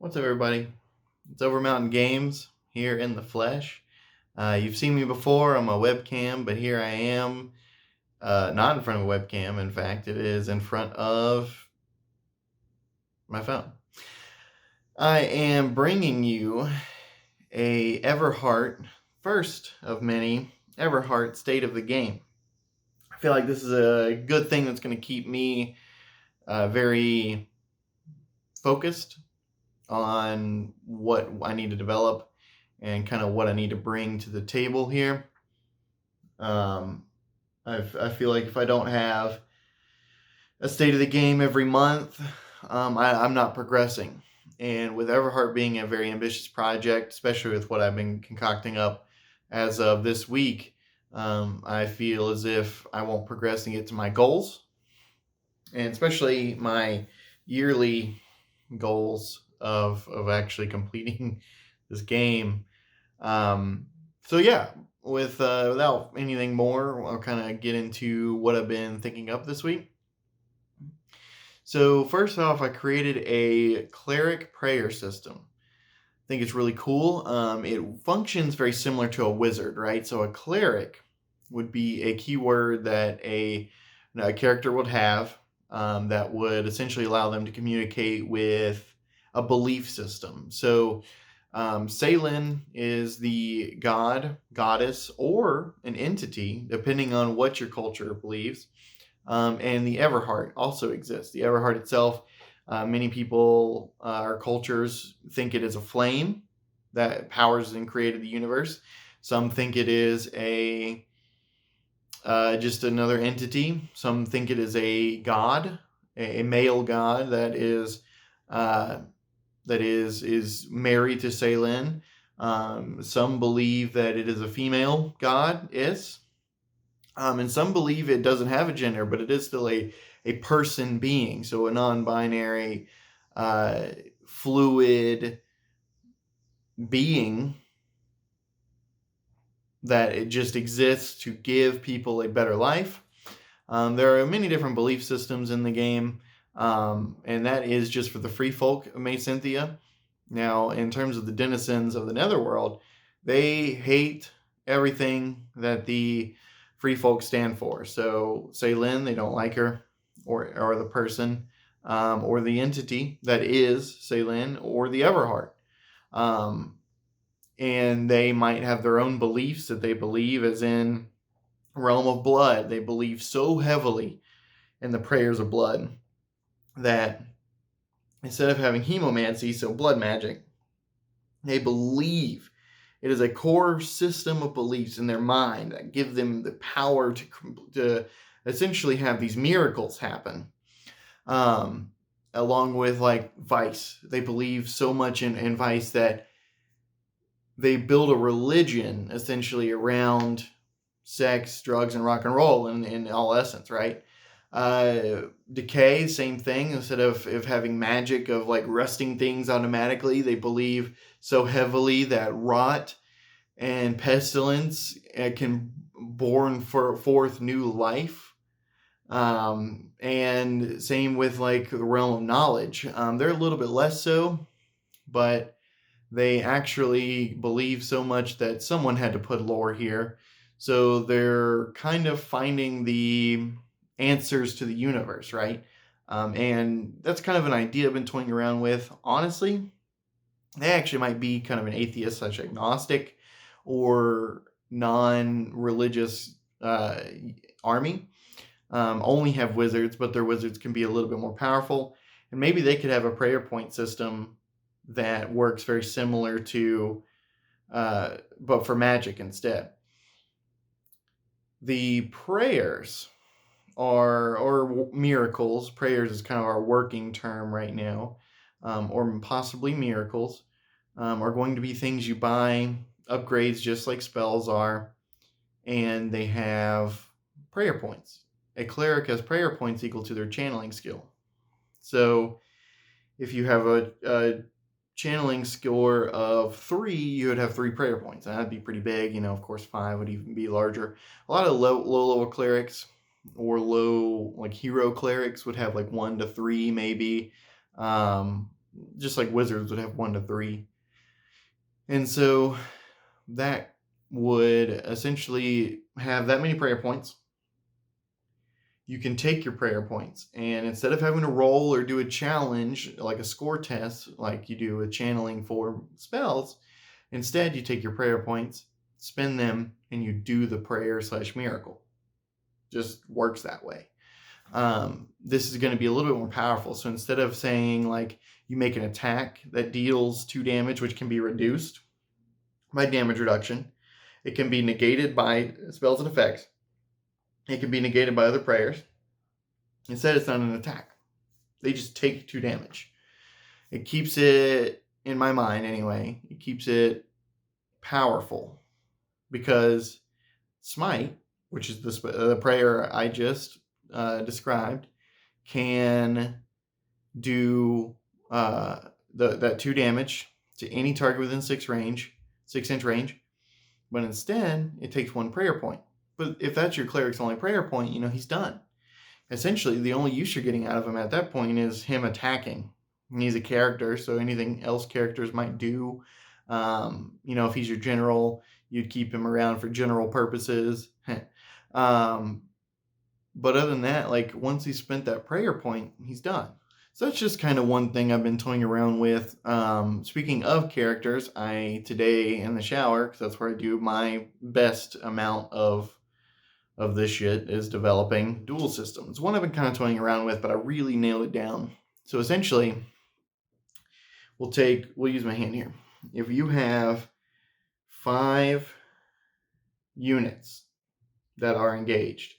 What's up, everybody? It's Over Mountain Games here in the flesh. You've seen me before on my webcam, but here I am, not in front of a webcam. In fact, it is in front of my phone. I am bringing you a Everhart, first of many Everhart State of the Game. I feel like this is a good thing that's going to keep me very focused on what I need to develop and kind of what I need to bring to the table here. I feel like if I don't have a state of the game every month, I'm not progressing. And with Everhart being a very ambitious project, especially with what I've been concocting up as of this week, I feel as if I won't progress and get to my goals, and especially my yearly goals of actually completing this game. So yeah, without anything more, I'll kind of get into what I've been thinking up this week. So first off, I created a Cleric prayer system. I think it's really cool. It functions very similar to a wizard, right? So a cleric would be a keyword that a character would have, that would essentially allow them to communicate with a belief system. So Salen is the god, goddess, or an entity, depending on what your culture believes. And the Everhart also exists. The Everhart itself, many people or cultures think it is a flame that powers and created the universe. Some think it is a just another entity. Some think it is a god, a male god uh, that is married to Salen. Some believe that it is a female goddess, and some believe it doesn't have a gender, but it is still a person being, so a non-binary, fluid being that it just exists to give people a better life. There are many different belief systems in the game, and that is just for the free folk of May Cynthia. Now, in terms of the denizens of the Netherworld, they hate everything that the free folk stand for. So, Salen, they don't like her, or the person, or the entity that is Salen, or the Everhart. And they might have their own beliefs that they believe, as in realm of blood. They believe so heavily in the prayers of blood that instead of having hemomancy, so blood magic, they believe it is a core system of beliefs in their mind that give them the power to essentially have these miracles happen. Along with like vice, they believe so much in vice that they build a religion essentially around sex, drugs, and rock and roll in all essence, right? Decay, same thing. Instead of having magic of like rusting things automatically, they believe so heavily that rot and pestilence can born forth new life. And same with like the realm of knowledge. They're a little bit less so, but they actually believe so much that someone had to put lore here. So they're kind of finding the answers to the universe, right? And that's kind of an idea I've been toying around with. Honestly, they actually might be kind of an atheist / agnostic or non-religious army. Only have wizards, but their wizards can be a little bit more powerful. And maybe they could have a prayer point system that works very similar to, but for magic instead. The prayers or miracles. Prayers is kind of our working term right now, or possibly miracles, are going to be things you buy, upgrades just like spells are, and they have prayer points. A cleric has prayer points equal to their channeling skill. So if you have a channeling score of 3, you would have 3 prayer points. And that'd be pretty big. Of course, 5 would even be larger. A lot of low level clerics or low like hero clerics would have like 1 to 3 maybe. just like wizards would have 1 to 3. And so that would essentially have that many prayer points. You can take your prayer points, and instead of having to roll or do a challenge like a score test like you do with channeling for spells, instead you take your prayer points, spend them, and you do the prayer/miracle. Just works that way. This is going to be a little bit more powerful. So instead of saying like you make an attack that deals 2 damage, which can be reduced by damage reduction, it can be negated by spells and effects. It can be negated by other prayers. Instead, it's not an attack. They just take 2 damage. It keeps it, in my mind anyway, it keeps it powerful. Because Smite, which is the prayer I just described, can do that 2 damage to any target within 6-inch range. But instead, it takes 1 prayer point. But if that's your cleric's only prayer point, he's done. Essentially, the only use you're getting out of him at that point is him attacking. And he's a character, so anything else characters might do. If he's your general, you'd keep him around for general purposes. But other than that, like once he's spent that prayer point, he's done. So that's just kind of one thing I've been toying around with. Speaking of characters, today in the shower, because that's where I do my best amount of this shit, is developing duel systems. One I've been kind of toying around with, but I really nailed it down. So essentially, we'll use my hand here. If you have 5 units that are engaged,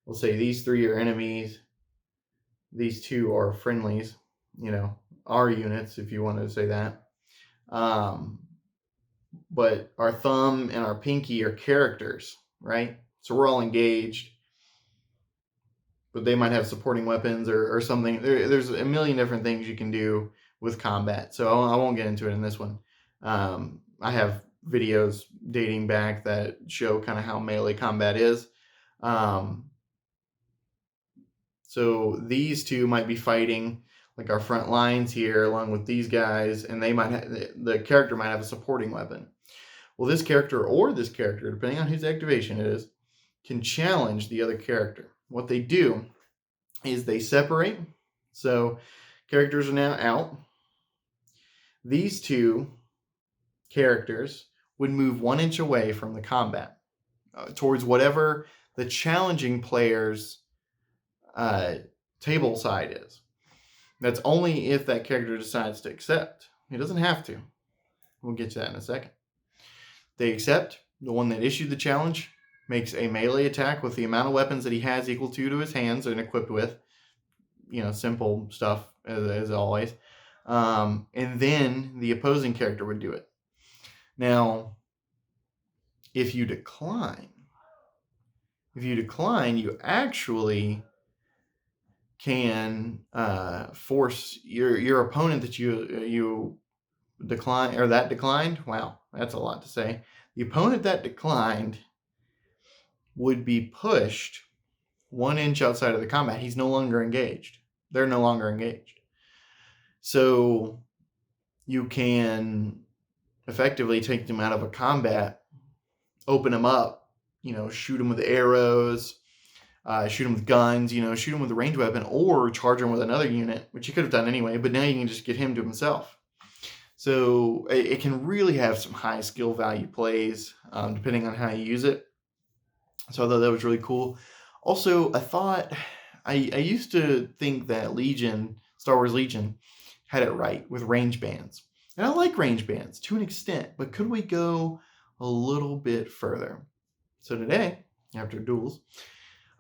we'll say these 3 are enemies, these 2 are friendlies, our units, if you want to say that. But our thumb and our pinky are characters, right? So we're all engaged, but they might have supporting weapons or something. There's a million different things you can do with combat. So I won't get into it in this one. I have videos dating back that show kind of how melee combat is. So these 2 might be fighting like our front lines here along with these guys, and the character might have a supporting weapon. Well, this character or this character, depending on whose activation it is, can challenge the other character. What they do is they separate. So characters are now out. These 2 characters would move 1 inch away from the combat towards whatever the challenging player's table side is. That's only if that character decides to accept. He doesn't have to. We'll get to that in a second. They accept. The one that issued the challenge makes a melee attack with the amount of weapons that he has equal to his hands and equipped with. Simple stuff as always. And then the opposing character would do it. Now, if you decline, you actually can force your opponent that you decline, or that declined. Wow, that's a lot to say. The opponent that declined would be pushed 1 inch outside of the combat. He's no longer engaged. They're no longer engaged. So you can effectively take them out of a combat, open them up, shoot them with arrows, shoot them with guns, shoot them with a ranged weapon, or charge him with another unit, which you could have done anyway, but now you can just get him to himself. So it can really have some high skill value plays, depending on how you use it. So I thought that was really cool. Also, I used to think that Star Wars Legion, had it right with range bands. And I like range bands to an extent, but could we go a little bit further? So today, after duels,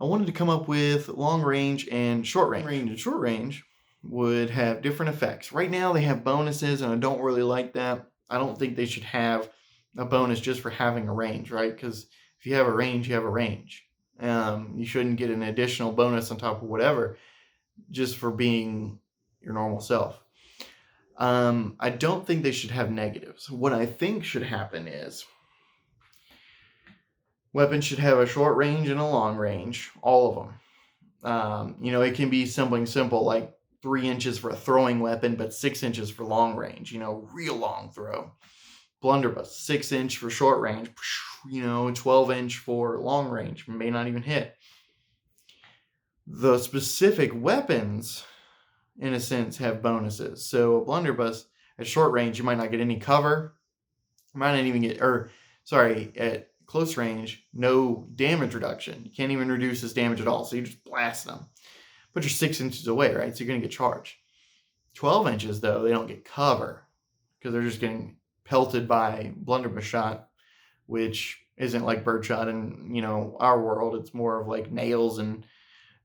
I wanted to come up with long range and short range. Short range would have different effects. Right now they have bonuses, and I don't really like that. I don't think they should have a bonus just for having a range, right? Because if you have a range, you have a range. You shouldn't get an additional bonus on top of whatever just for being your normal self. I don't think they should have negatives. What I think should happen is weapons should have a short range and a long range, all of them. It can be something simple like 3 inches for a throwing weapon, but 6 inches for long range, real long throw. Blunderbuss, 6 inch for short range, 12 inch for long range, may not even hit. The specific weapons, in a sense, have bonuses. So a blunderbuss at short range, you might not get any cover. You might not even get, at close range, no damage reduction. You can't even reduce this damage at all. So you just blast them. But you're 6 inches away, right? So you're going to get charged. 12 inches, though, they don't get cover because they're just getting pelted by blunderbuss shot, which isn't like birdshot in, our world. It's more of like nails and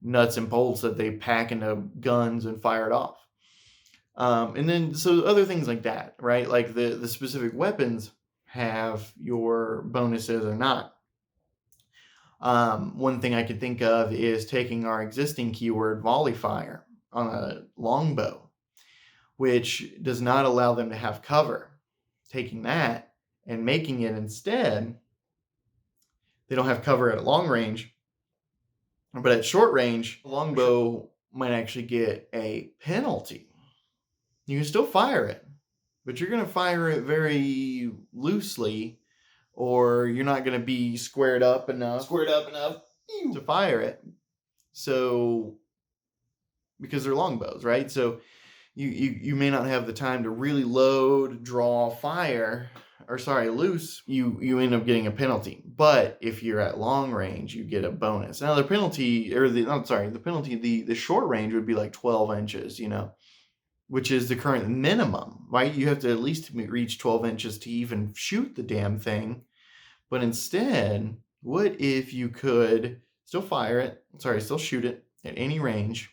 nuts and bolts that they pack into guns and fire it off. And then, so other things like that, right? Like the specific weapons have your bonuses or not. One thing I could think of is taking our existing keyword volley fire on a longbow, which does not allow them to have cover. Taking that and making it instead, they don't have cover at long range, but at short range, a longbow might actually get a penalty. You can still fire it, but you're going to fire it very loosely, or you're not going to be squared up enough to fire it. So, because they're longbows, right? So you may not have the time to really load, draw, fire, loose. You end up getting a penalty. But if you're at long range, you get a bonus. Now the penalty, the short range would be like 12 inches, which is the current minimum, right? You have to at least reach 12 inches to even shoot the damn thing. But instead, what if you could still still shoot it at any range?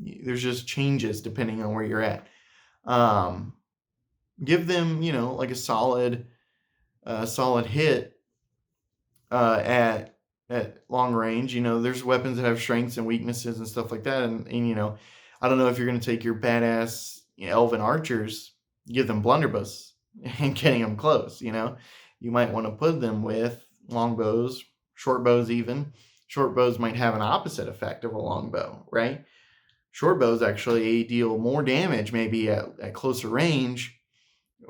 There's just changes depending on where you're at. Give them, like a solid hit at long range. There's weapons that have strengths and weaknesses and stuff like that. And I don't know if you're going to take your badass elven archers, give them blunderbuss and getting them close. You might want to put them with longbows, short bows even. Short bows might have an opposite effect of a longbow, right? Short bows actually deal more damage maybe at closer range,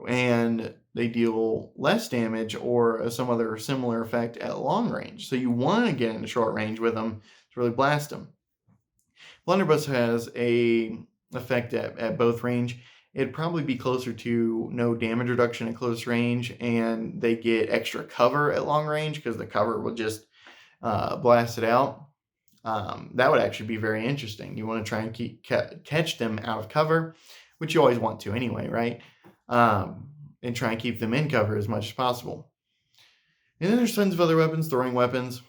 and they deal less damage or some other similar effect at long range. So you want to get into short range with them to really blast them. Blunderbuss has a effect at both range. It'd probably be closer to no damage reduction at close range, and they get extra cover at long range because the cover will just blast it out. That would actually be very interesting. You want to try and catch them out of cover, which you always want to anyway, right? And try and keep them in cover as much as possible. And then there's tons of other weapons, throwing weapons,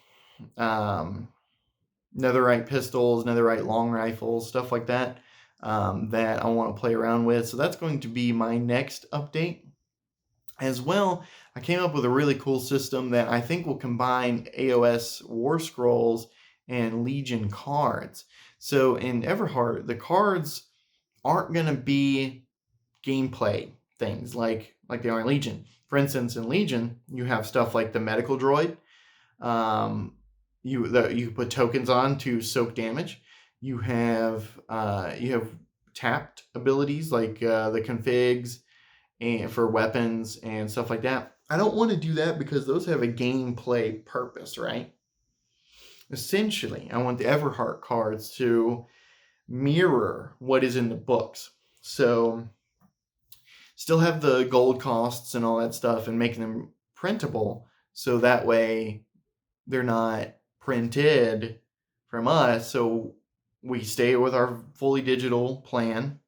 netherite pistols, netherite long rifles, stuff like that, that I want to play around with. So that's going to be my next update. As well, I came up with a really cool system that I think will combine AOS War Scrolls and Legion cards. So in Everhart, the cards aren't going to be gameplay things like they are in Legion. For instance, in Legion, you have stuff like the medical droid. You put tokens on to soak damage. You have tapped abilities like the configs and for weapons and stuff like that. I don't want to do that because those have a gameplay purpose, right? Essentially, I want the Everhart cards to mirror what is in the books. So still have the gold costs and all that stuff and making them printable. So that way they're not printed from us. So we stay with our fully digital plan.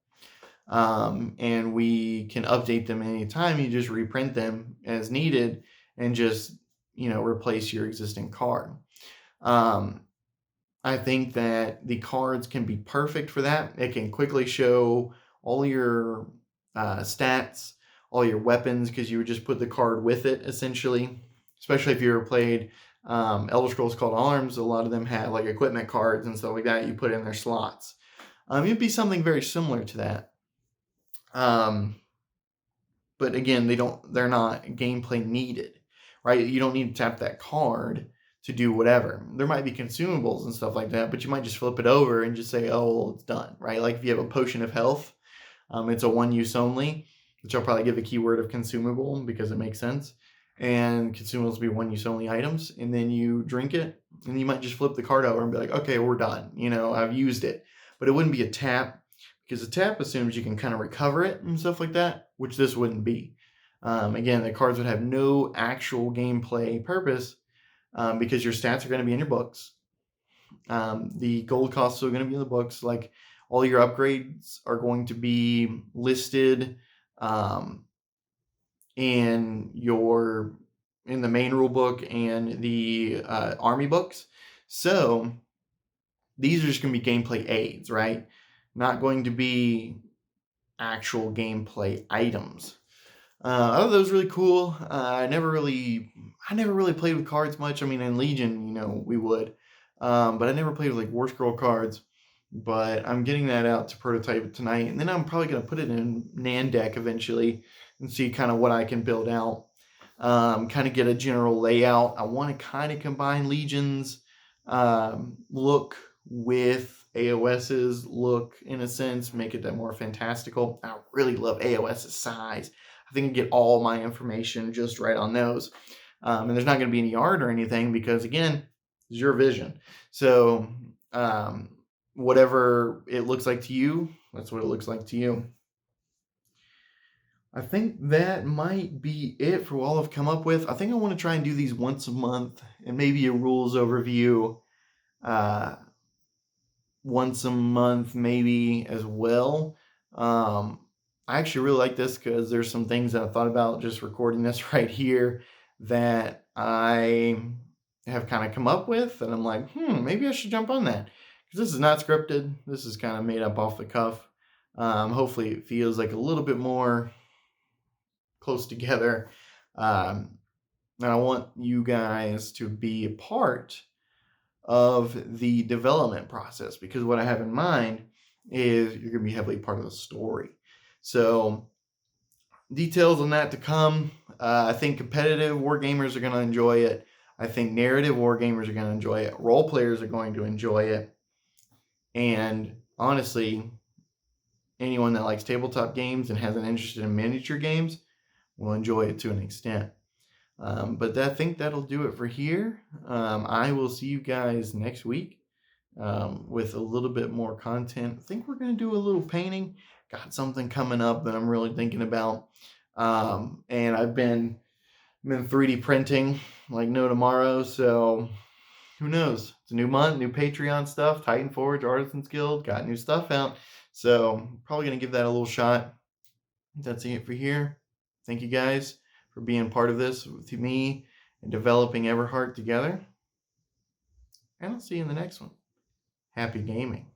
And we can update them anytime. You just reprint them as needed and just, replace your existing card. I think that the cards can be perfect for that. It can quickly show all your stats, all your weapons, because you would just put the card with it, essentially. Especially if you ever played Elder Scrolls Call to Arms, a lot of them have like equipment cards and stuff like that you put in their slots. It'd be something very similar to that. But again, they're not gameplay needed, right? You don't need to tap that card to do whatever. There might be consumables and stuff like that, but you might just flip it over and just say, oh, well, it's done, right? Like if you have a potion of health, it's a one use only, which I'll probably give a keyword of consumable because it makes sense. And consumables will be one use only items. And then you drink it, and you might just flip the card over and be like, okay, we're done. I've used it. But it wouldn't be a tap, because a tap assumes you can kind of recover it and stuff like that, which this wouldn't be. Again, the cards would have no actual gameplay purpose because your stats are going to be in your books. The gold costs are going to be in the books. Like all your upgrades are going to be listed in the main rule book and the army books. So these are just going to be gameplay aids, right? Not going to be actual gameplay items. I thought that was really cool. I never really played with cards much. I mean, in Legion, we would, but I never played with like War Scroll cards. But I'm getting that out to prototype tonight, and then I'm probably going to put it in Nan deck eventually and see kind of what I can build out. Kind of get a general layout. I want to kind of combine Legion's look with AOS's look in a sense, make it that more fantastical. I really love AOS's size. I think I get all my information just right on those. And there's not going to be any art or anything because, again, it's your vision. So whatever it looks like to you, that's what it looks like to you. I think that might be it for what I've come up with. I think I want to try and do these once a month and maybe a rules overview once a month maybe as well. I actually really like this because there's some things that I thought about just recording this right here that I have kind of come up with, and I'm like, maybe I should jump on that because this is not scripted. This is kind of made up off the cuff. Hopefully it feels like a little bit more close together. And I want you guys to be a part of the development process because what I have in mind is you're going to be heavily part of the story. So details on that to come. I think competitive wargamers are going to enjoy it. I think narrative wargamers are going to enjoy it. Role players are going to enjoy it. And honestly, anyone that likes tabletop games and has an interest in miniature games will enjoy it to an extent. But I think that'll do it for here. I will see you guys next week with a little bit more content. I think we're going to do a little painting. Got something coming up that I'm really thinking about. And I've been 3D printing like no tomorrow. So who knows? It's a new month, new Patreon stuff. Titan Forge, Artisans Guild, got new stuff out. So probably going to give that a little shot. That's it for here. Thank you guys for being part of this with me and developing Everhart together. And I'll see you in the next one. Happy gaming.